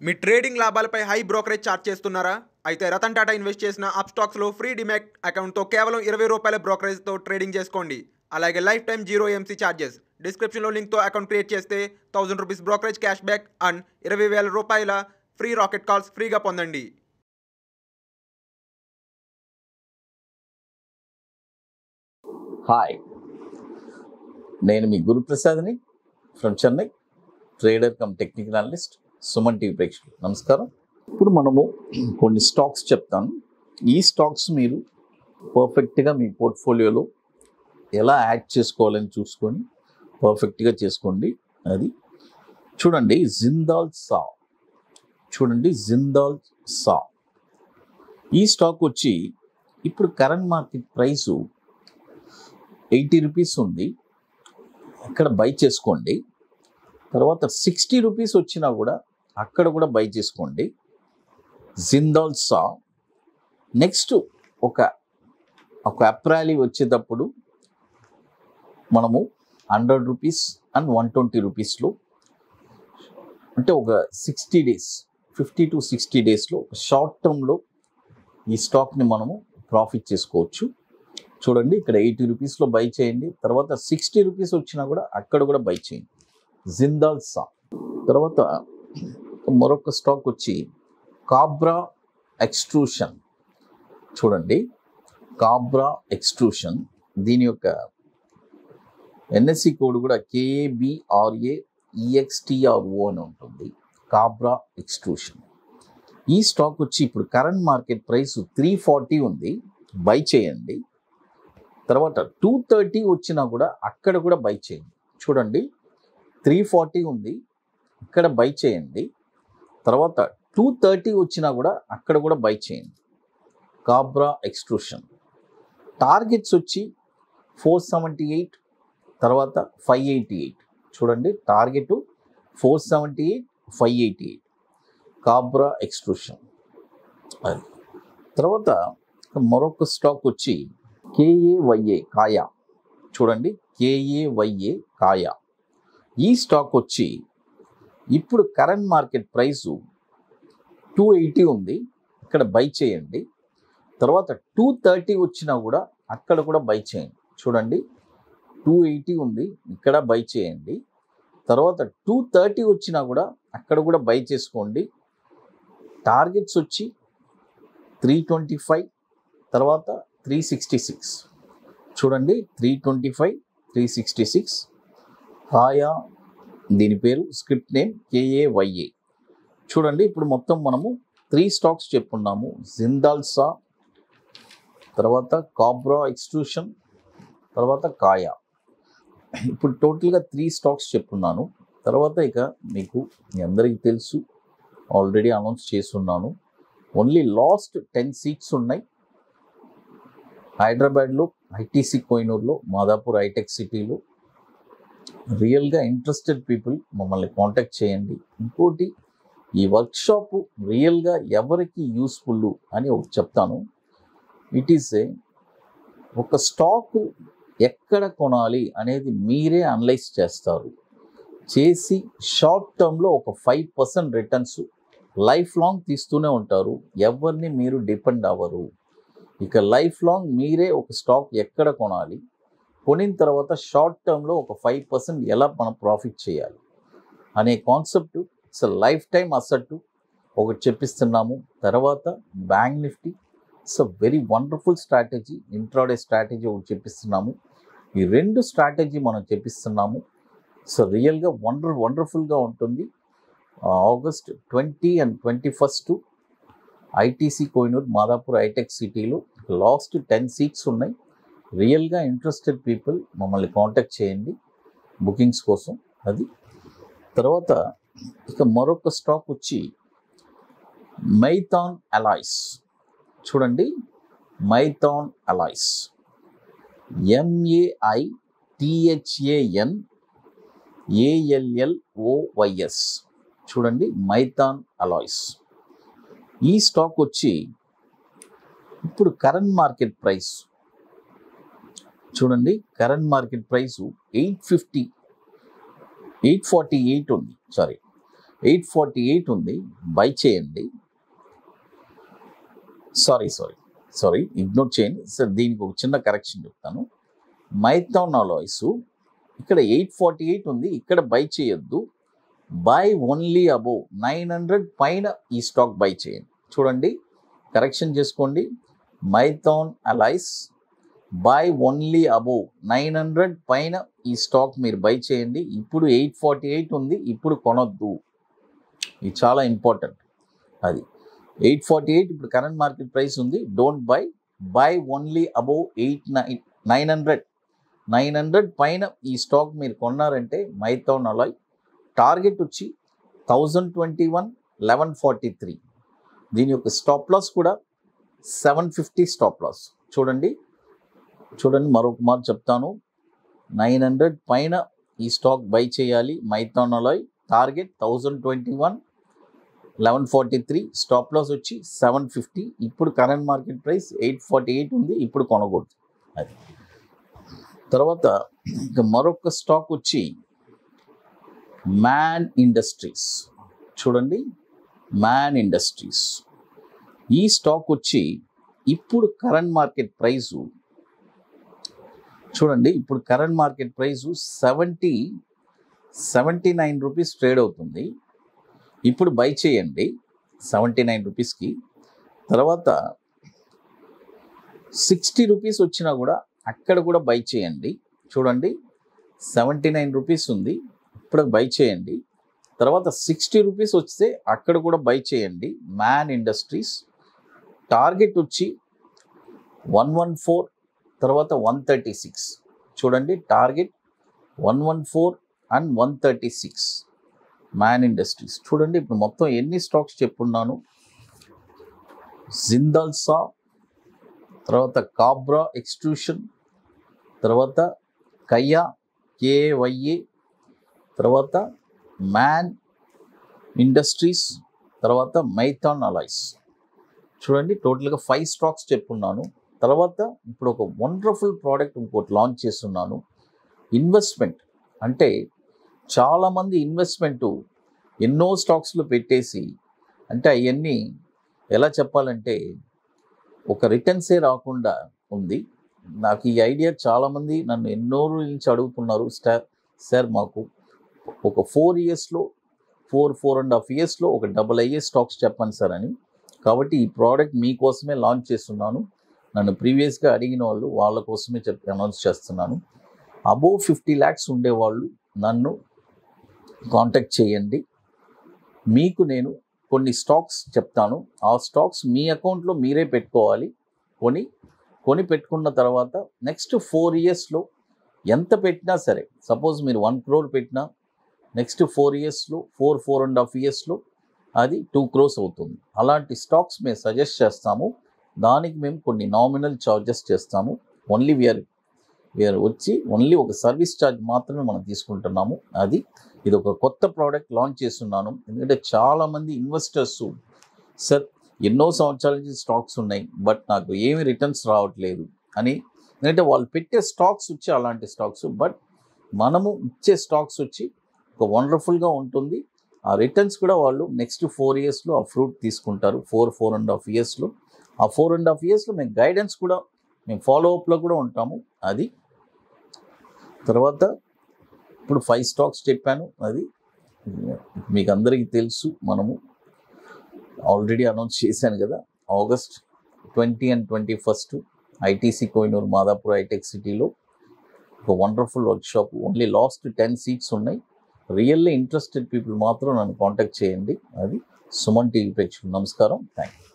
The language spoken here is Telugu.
మీ ట్రేడింగ్ లాభాలపై హై బ్రోకరేజ్ ఛార్జ్ చేస్తున్నారా? అయితే రతన్ టాటా ఇన్వెస్ట్ చేసిన అప్స్టాక్స్లో ఫ్రీ డిమాట్ అకౌంట్తో కేవలం ₹20 బ్రోకరేజ్తో ట్రేడింగ్ చేసుకోండి. అలాగే life time zero MC charges. డిస్క్రిప్షన్లో లింక్తో అకౌంట్ క్రియేట్ చేస్తే ₹1000 brokerage cash back and ₹20,000 free rocket calls ఫ్రీగా పొందండి. హాయ్, నేను మీ గురు ప్రసాద్ని from Chennai, trader cum technical analyst, Suman TV ప్రేక్షకులు నమస్కారం. ఇప్పుడు మనము కొన్ని స్టాక్స్ చెప్తాను. ఈ స్టాక్స్ మీరు పర్ఫెక్ట్గా మీ పోర్ట్ఫోలియోలో ఎలా యాడ్ చేసుకోవాలని చూసుకొని పర్ఫెక్ట్గా చేసుకోండి. అది చూడండి, జిందాల్ సా. ఈ స్టాక్ వచ్చి ఇప్పుడు కరెంట్ మార్కెట్ ప్రైసు ₹80 ఉంది. ఇక్కడ బై చేసుకోండి. తర్వాత ₹60 వచ్చినా కూడా అక్కడ కూడా బై చేసుకోండి. జిందాల్ సా. నెక్స్ట్ ఒక అప్రాలి వచ్చేటప్పుడు మనము ₹100 అండ్ ₹120లో, అంటే ఒక 60 డేస్, 50 to 60 డేస్లో షార్ట్ టర్మ్లో ఈ స్టాక్ని మనము ప్రాఫిట్ చేసుకోవచ్చు. చూడండి, ఇక్కడ ₹80లో బై చేయండి. తర్వాత ₹60 వచ్చినా కూడా అక్కడ కూడా బై చేయండి. జిందాల్ సా. తర్వాత మరొక స్టాక్ వచ్చి కాబ్రా ఎక్స్ట్రూషన్. చూడండి, కాబ్రా ఎక్స్ట్రూషన్, దీని యొక్క ఎన్ఎస్సి కోడ్ కూడా KABRAEXTRO అని ఉంటుంది. కాబ్రా ఎక్స్ట్రూషన్. ఈ స్టాక్ వచ్చి ఇప్పుడు కరెంట్ మార్కెట్ ప్రైస్ 340 ఉంది, బై చేయండి. తర్వాత 230 వచ్చినా కూడా అక్కడ కూడా బై చేయండి. చూడండి, 340 ఉంది, ఇక్కడ బై చేయండి. తర్వాత 230 వచ్చినా కూడా అక్కడ కూడా బై చేయండి. కాబ్రా ఎక్స్ట్రూషన్. టార్గెట్స్ వచ్చి 478, తర్వాత 588. చూడండి, టార్గెట్ 478, 588. కాబ్రా ఎక్స్ట్రూషన్. అది తర్వాత మరొక స్టాక్ వచ్చి KAYA కాయా. చూడండి, KAYA కాయా. ఈ స్టాక్ వచ్చి ఇప్పుడు కరెంట్ మార్కెట్ ప్రైసు 280 ఉంది, ఇక్కడ బై చేయండి. తర్వాత 230 వచ్చినా కూడా అక్కడ కూడా బై చేయండి. చూడండి, 280 ఉంది, ఇక్కడ బై చేయండి. తర్వాత 230 వచ్చినా కూడా అక్కడ కూడా బై చేసుకోండి. టార్గెట్స్ వచ్చి 325, తర్వాత 366. చూడండి, 325, 366. కాయా, దీని పేరు స్క్రిప్ట్ నేమ్ KAYA. చూడండి, ఇప్పుడు మొత్తం మనము 3 స్టాక్స్ చెప్పున్నాము. జిందాల్ సా, తర్వాత కాబ్రా ఎక్స్ట్రూషన్, తర్వాత కాయా. ఇప్పుడు టోటల్గా 3 స్టాక్స్ చెప్పున్నాను. తర్వాత ఇక మీకు మీ అందరికీ తెలుసు, ఆల్రెడీ అనౌన్స్ చేస్తున్నాను, ఓన్లీ లాస్ట్ 10 సీట్స్ ఉన్నాయి. హైదరాబాద్లో ITC కోహినూర్లో, మాదాపూర్ హైటెక్ సిటీలో. రియల్గా ఇంట్రెస్టెడ్ పీపుల్ మమ్మల్ని కాంటాక్ట్ చేయండి. ఇంకోటి, ఈ వర్క్షాప్ రియల్గా ఎవరికి యూస్ఫుల్ అని ఒకటి చెప్తాను. ఇట్ ఈస్ ఒక స్టాక్ ఎక్కడ కొనాలి అనేది మీరే అనలైజ్ చేస్తారు. చేసి షార్ట్ టర్మ్లో ఒక 5% రిటర్న్స్ లైఫ్ లాంగ్ తీస్తూనే ఉంటారు. ఎవరిని మీరు డిపెండ్ అవ్వరు. ఇక లైఫ్ లాంగ్ మీరే ఒక స్టాక్ ఎక్కడ కొనాలి, కొనిన తర్వాత షార్ట్ టర్మ్లో ఒక 5% ఎలా మనం ప్రాఫిట్ చేయాలి అనే concept, it's life time asset ఒకటి చెప్పిస్తున్నాము. తర్వాత bank Nifty, it's very wonderful strategy, intraday strategy ఒకటి చెప్పిస్తున్నాము. ఈ 2 స్ట్రాటజీ మనం చెప్పిస్తున్నాము. సో రియల్గా వండర్ఫుల్గా ఉంటుంది. August 20 and 21 ITC Kohinoor, Madhapur Hitec సిటీలో లాస్ట్ 10 సీట్స్ ఉన్నాయి. రియల్గా ఇంట్రెస్టెడ్ పీపుల్ మమ్మల్ని కాంటాక్ట్ చేయండి బుకింగ్స్ కోసం. అది తర్వాత ఇక మరొక స్టాక్ వచ్చి మైథాన్ అలాయ్స్. చూడండి, మైథాన్ అలాయ్స్, MAITHANALLOYS. చూడండి, మైథాన్ అలాయ్స్. ఈ స్టాక్ వచ్చి ఇప్పుడు కరెంట్ మార్కెట్ ప్రైస్, చూడండి, కరెంట్ మార్కెట్ ప్రైసు 848 ఉంది. 848 ఉంది, బై చేయండి. సారీ ఇగ్నోర్ చేయండి సార్. దీనికి ఒక చిన్న కరెక్షన్ చెప్తాను. మైథాన్ అలాయ్స్ ఇక్కడ 848 ఉంది, ఇక్కడ బై చేయొద్దు. బై ఓన్లీ అబోవ్ 900 పైన ఈ స్టాక్ బై చేయండి. చూడండి, కరెక్షన్ చేసుకోండి. Maithon alloys by only above 900 పైన ఈ స్టాక్ మీరు బై చేయండి. ఇప్పుడు 848 ఉంది, ఇప్పుడు కొనొద్దు. ఇది చాలా ఇంపార్టెంట్. అది 848 ఇప్పుడు కరెంట్ మార్కెట్ ప్రైస్ ఉంది. డోంట్ బై ఓన్లీ అబోవ్ 900 పైన ఈ స్టాక్ మీరు కొన్నారంటే మైథాన్ అలాయ్ టార్గెట్ వచ్చి 1021 1143. దీని యొక్క స్టాప్ లాస్ కూడా 750 స్టాప్ లాస్. చూడండి మరొక మాట చెప్తాను. 900 పైన ఈ స్టాక్ బై చేయాలి. Maithan alloy target 1021 1143, stop loss వచ్చి 750. ఇప్పుడు కరెంట్ మార్కెట్ ప్రైస్ 848 ఉంది, ఇప్పుడు కొనకూడదు. అది తర్వాత ఇంకా మరొక స్టాక్ వచ్చి మ్యాన్ ఇండస్ట్రీస్. చూడండి, మ్యాన్ ఇండస్ట్రీస్ ఈ స్టాక్ వచ్చి ఇప్పుడు కరెంట్ మార్కెట్ ప్రైసు చూడండి, ఇప్పుడు current market price 79 rupees trade అవుతుంది. ఇప్పుడు బై చేయండి 79 రూపీస్కి. తర్వాత 60 రూపీస్ వచ్చినా కూడా అక్కడ కూడా బై చేయండి. చూడండి, 79 రూపీస్ ఉంది, ఇప్పుడు బై చేయండి. తర్వాత 60 రూపీస్ వస్తే అక్కడ కూడా బై చేయండి. మ్యాన్ ఇండస్ట్రీస్ టార్గెట్ వచ్చి 114, తర్వాత 136. చూడండి, టార్గెట్ 114 అండ్ 136 మ్యాన్ ఇండస్ట్రీస్. చూడండి, ఇప్పుడు మొత్తం ఎన్ని స్టాక్స్ చెప్పున్నాను. జిందాల్సా, తర్వాత కాబ్రా ఎక్స్ట్రూషన్, తర్వాత కయ్యా KAYA, తర్వాత మ్యాన్ ఇండస్ట్రీస్, తర్వాత మైథాన్ అలాయ్స్. చూడండి, టోటల్గా 5 స్టాక్స్ చెప్పున్నాను. తర్వాత ఇప్పుడు ఒక వండర్ఫుల్ ప్రోడక్ట్ ఇంకోటి లాంచ్ చేస్తున్నాను. ఇన్వెస్ట్మెంట్ అంటే చాలామంది ఇన్వెస్ట్మెంటు ఎన్నో స్టాక్స్లో పెట్టేసి, అంటే అవన్నీ ఎలా చెప్పాలంటే ఒక రిటర్న్సే రాకుండా ఉంది. నాకు ఈ ఐడియా చాలామంది నన్ను ఎన్నో రోజుల నుంచి అడుగుతున్నారు. సార్ మాకు ఒక 4 ఇయర్స్లో 4.5 ఇయర్స్లో ఒక AA స్టాక్స్ చెప్పండి సార్ అని. కాబట్టి ఈ ప్రోడక్ట్ మీకోసమే లాంచ్ చేస్తున్నాను. నన్ను ప్రీవియస్గా అడిగిన వాళ్ళ కోసమే అనౌన్స్ చేస్తున్నాను. అబోవ్ 50 lakhs ఉండేవాళ్ళు నన్ను కాంటాక్ట్ చేయండి. మీకు నేను కొన్ని స్టాక్స్ చెప్తాను. ఆ స్టాక్స్ మీ అకౌంట్లో మీరే పెట్టుకోవాలి. కొని పెట్టుకున్న తర్వాత నెక్స్ట్ 4 ఇయర్స్లో ఎంత పెట్టినా సరే, సపోజ్ మీరు 1 crore పెట్టినా నెక్స్ట్ 4 ఇయర్స్లో 4.5 ఇయర్స్లో అది 2 crores అవుతుంది. అలాంటి స్టాక్స్ మేము సజెస్ట్ చేస్తాము. దానికి మేము కొన్ని నామినల్ ఛార్జెస్ చేస్తాము. ఓన్లీ వీఆర్ వచ్చి ఓన్లీ ఒక సర్వీస్ ఛార్జ్ మాత్రమే మనం తీసుకుంటున్నాము. ఇది ఒక కొత్త ప్రోడక్ట్ లాంచ్ చేస్తున్నాను. ఎందుకంటే చాలామంది ఇన్వెస్టర్స్ సార్ ఎన్నో సంవత్సరాల నుంచి స్టాక్స్ ఉన్నాయి, బట్ నాకు ఏమి రిటర్న్స్ రావట్లేదు అని. ఎందుకంటే వాళ్ళు పెట్టే స్టాక్స్ వచ్చి అలాంటి స్టాక్స్, బట్ మనము ఇచ్చే స్టాక్స్ వచ్చి ఒక వండర్ఫుల్గా ఉంటుంది. ఆ రిటర్న్స్ కూడా వాళ్ళు నెక్స్ట్ 4 ఇయర్స్లో ఆ ఫ్రూట్ తీసుకుంటారు. 4.5 ఇయర్స్లో ఆ 4.5 ఇయర్స్లో మేము గైడెన్స్ కూడా మేము ఫాలోఅప్లో కూడా ఉంటాము. అది తర్వాత ఇప్పుడు 5 స్టాక్స్ చెప్పాను. అది మీకు అందరికీ తెలుసు. మనము ఆల్రెడీ అనౌన్స్ చేశాను కదా, August 20 and 21 ITC Kohinoor Madhapur Hitec సిటీలో ఒక wonderful workshop. Only last 10 seats ఉన్నాయి. రియల్లీ ఇంట్రెస్టెడ్ పీపుల్ మాత్రం నన్ను కాంటాక్ట్ చేయండి. అది సుమన్ టీవీ ప్రేక్షకులు నమస్కారం. Thank you.